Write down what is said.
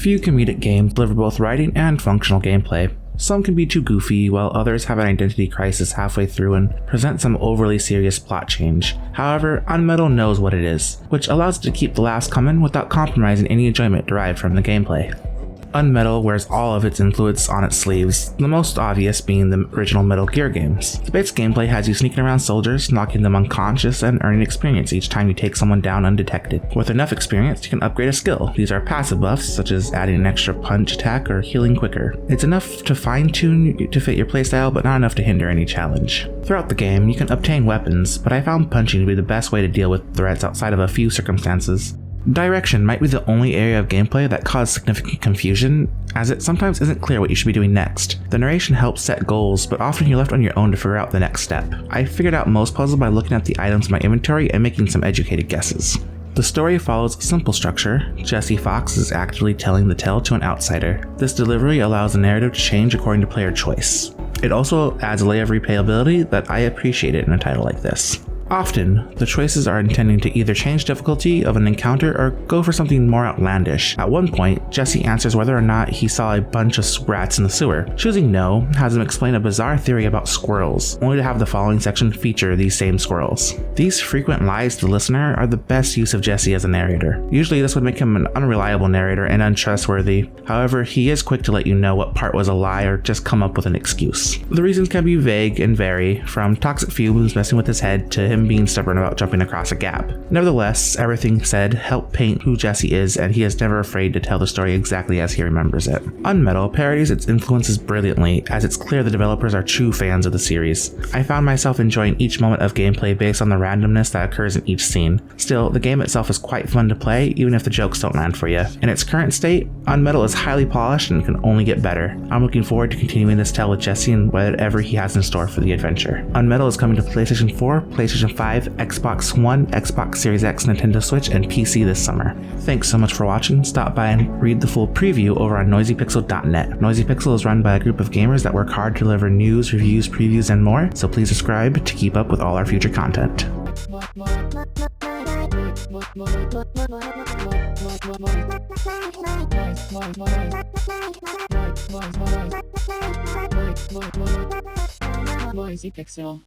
Few comedic games deliver both writing and functional gameplay. Some can be too goofy, while others have an identity crisis halfway through and present some overly serious plot change. However, UnMetal knows what it is, which allows it to keep the laughs coming without compromising any enjoyment derived from the gameplay. UnMetal wears all of its influence on its sleeves, the most obvious being the original Metal Gear games. The base gameplay has you sneaking around soldiers, knocking them unconscious, and earning experience each time you take someone down undetected. With enough experience, you can upgrade a skill. These are passive buffs, such as adding an extra punch attack or healing quicker. It's enough to fine-tune to fit your playstyle, but not enough to hinder any challenge. Throughout the game, you can obtain weapons, but I found punching to be the best way to deal with threats outside of a few circumstances. Direction might be the only area of gameplay that caused significant confusion, as it sometimes isn't clear what you should be doing next. The narration helps set goals, but often you're left on your own to figure out the next step. I figured out most puzzles by looking at the items in my inventory and making some educated guesses. The story follows a simple structure. Jesse Fox is actively telling the tale to an outsider. This delivery allows the narrative to change according to player choice. It also adds a layer of replayability that I appreciated in a title like this. Often, the choices are intending to either change difficulty of an encounter or go for something more outlandish. At one point, Jesse answers whether or not he saw a bunch of rats in the sewer. Choosing no has him explain a bizarre theory about squirrels, only to have the following section feature these same squirrels. These frequent lies to the listener are the best use of Jesse as a narrator. Usually this would make him an unreliable narrator and untrustworthy. However, he is quick to let you know what part was a lie or just come up with an excuse. The reasons can be vague and vary, from toxic fumes messing with his head to him being stubborn about jumping across a gap. Nevertheless, everything said help paint who Jesse is, and he is never afraid to tell the story exactly as he remembers it. UnMetal parodies its influences brilliantly, as it's clear the developers are true fans of the series. I found myself enjoying each moment of gameplay based on the randomness that occurs in each scene. Still, the game itself is quite fun to play, even if the jokes don't land for you. In its current state, UnMetal is highly polished and can only get better. I'm looking forward to continuing this tale with Jesse and whatever he has in store for the adventure. UnMetal is coming to PlayStation 4, PlayStation 5, Xbox One, Xbox Series X, Nintendo Switch, and PC this summer. Thanks so much for watching. Stop by and read the full preview over on NoisyPixel.net. NoisyPixel is run by a group of gamers that work hard to deliver news, reviews, previews, and more, so please subscribe to keep up with all our future content. Noisy Pixel.